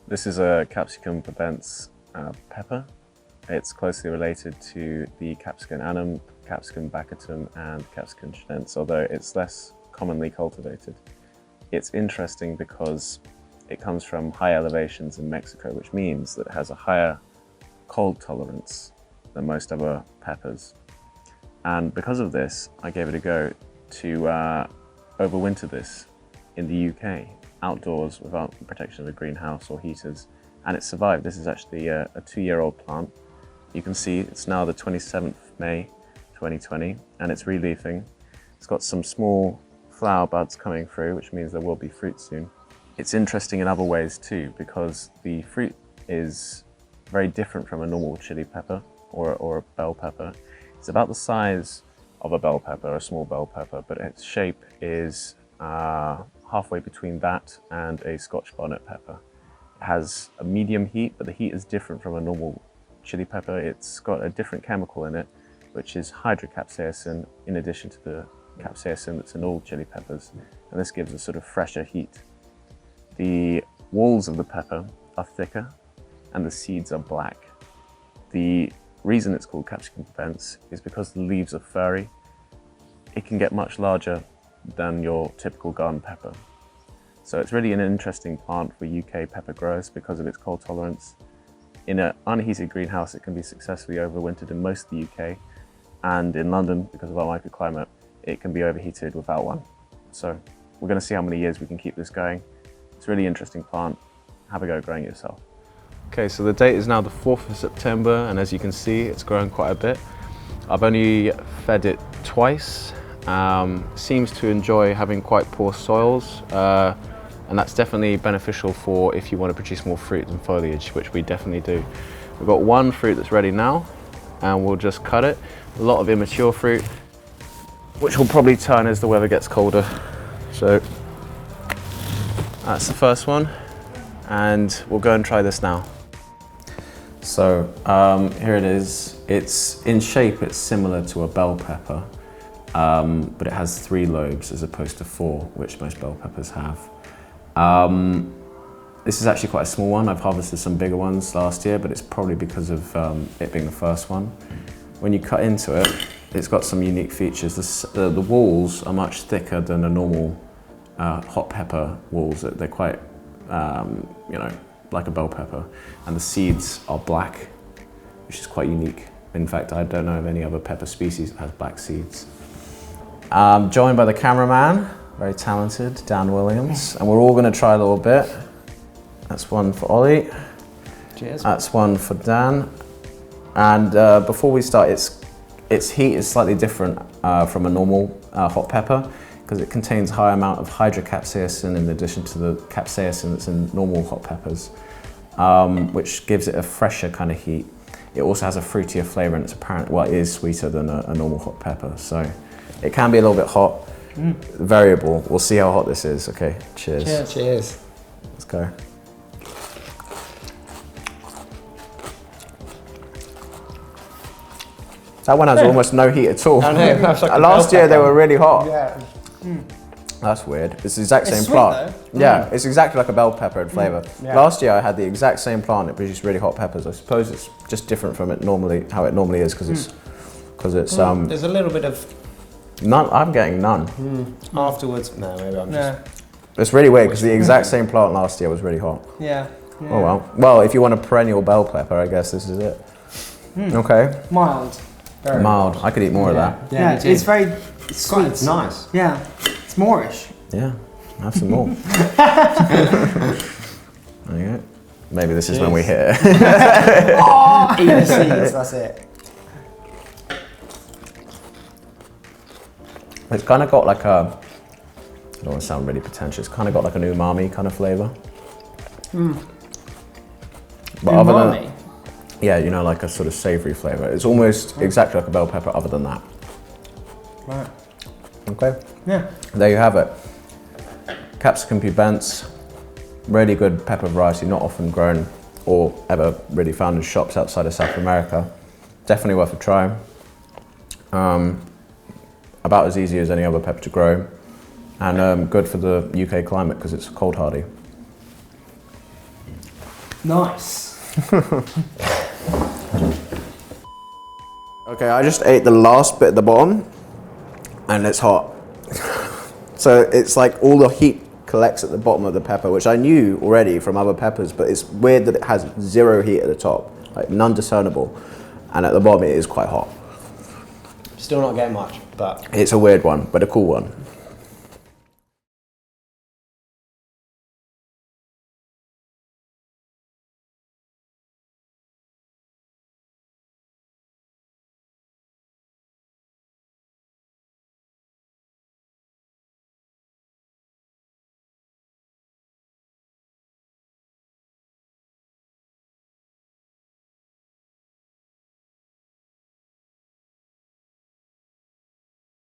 This is a Capsicum pubescens pepper. It's closely related to the Capsicum annuum, Capsicum baccatum, and Capsicum chinense, although it's less commonly cultivated. It's interesting because it comes from high elevations in Mexico, which means that it has a higher cold tolerance than most other peppers. And because of this, I gave it a go to overwinter this in the UK, outdoors without the protection of a greenhouse or heaters, and it survived. This is actually a 2-year-old plant. You can see it's now the 27th of May 2020, and it's releafing. It's got some small flower buds coming through, which means there will be fruit soon. It's interesting in other ways too, because the fruit is very different from a normal chili pepper or a bell pepper. It's about the size of a bell pepper, a small bell pepper, but its shape is halfway between that and a Scotch bonnet pepper. It has a medium heat, but the heat is different from a normal chili pepper. It's got a different chemical in it, which is hydrocapsaicin, in addition to the capsaicin that's in all chili peppers, and this gives a sort of fresher heat. The walls of the pepper are thicker and the seeds are black. The reason it's called Capsicum pubescens is because the leaves are furry. It can get much larger than your typical garden pepper. So it's really an interesting plant for UK pepper growers because of its cold tolerance. In an unheated greenhouse, it can be successfully overwintered in most of the UK, and in London, because of our microclimate, it can be overheated without one. So we're going to see how many years we can keep this going. It's a really interesting plant. Have a go growing it yourself. Okay, so the date is now the 4th of September, and as you can see, it's grown quite a bit. I've only fed it twice. Seems to enjoy having quite poor soils, and that's definitely beneficial for if you want to produce more fruit and foliage, which we definitely do. We've got one fruit that's ready now, and we'll just cut it. A lot of immature fruit, which will probably turn as the weather gets colder. So that's the first one, and we'll go and try this now. So here it is. It's in shape, it's similar to a bell pepper, but it has 3 lobes as opposed to 4, which most bell peppers have. This is actually quite a small one. I've harvested some bigger ones last year, but it's probably because of it being the first one. When you cut into it, it's got some unique features. The walls are much thicker than a normal hot pepper walls. They're quite, you know, like a bell pepper. And the seeds are black, which is quite unique. In fact, I don't know of any other pepper species that has black seeds. Joined by the cameraman, very talented, Dan Williams, and we're all going to try a little bit. That's one for Ollie. Cheers. That's one for Dan. And before we start, its heat is slightly different from a normal hot pepper because it contains a high amount of hydrocapsaicin in addition to the capsaicin that's in normal hot peppers, which gives it a fresher kind of heat. It also has a fruitier flavour, and it's apparent, well, it is sweeter than a normal hot pepper. So it can be a little bit hot. Variable. We'll see how hot this is. Okay, cheers. Cheers. Cheers. Let's go. That one has almost no heat at all. I know, that's like last year they were really hot. Yeah. That's weird. It's the exact same sweet, plant. though. Yeah, it's exactly like a bell pepper in flavour. Yeah. Last year I had the exact same plant. It produced really hot peppers. I suppose it's just different from how it normally is because it's There's a little bit of none. I'm getting none. afterwards. No, maybe I'm just. It's really weird because the exact same plant last year was really hot. Yeah. Oh well. Well, if you want a perennial bell pepper, I guess this is it. Okay. Mild. Very Mild. I could eat more of that. Yeah, me too. it's very sweet. It's nice. Yeah, it's Moorish. Yeah. Have some more. There you go. Maybe this is when we hit it. Eat the seeds, that's it. It's kind of got like a, I don't want to sound really pretentious, kind of got like an umami kind of flavour. But other than, yeah, you know, like a sort of savoury flavour. It's almost exactly like a bell pepper other than that. Right. Okay. Yeah. There you have it. Capsicum pubescens, really good pepper variety, not often grown or ever really found in shops outside of South America. Definitely worth a try. About as easy as any other pepper to grow, and good for the UK climate because it's cold hardy. Nice. Okay, I just ate the last bit at the bottom, and it's hot. So it's like all the heat collects at the bottom of the pepper, which I knew already from other peppers, but it's weird that it has zero heat at the top, like none discernible, and at the bottom it is quite hot. Still not getting much, but... It's a weird one, but a cool one.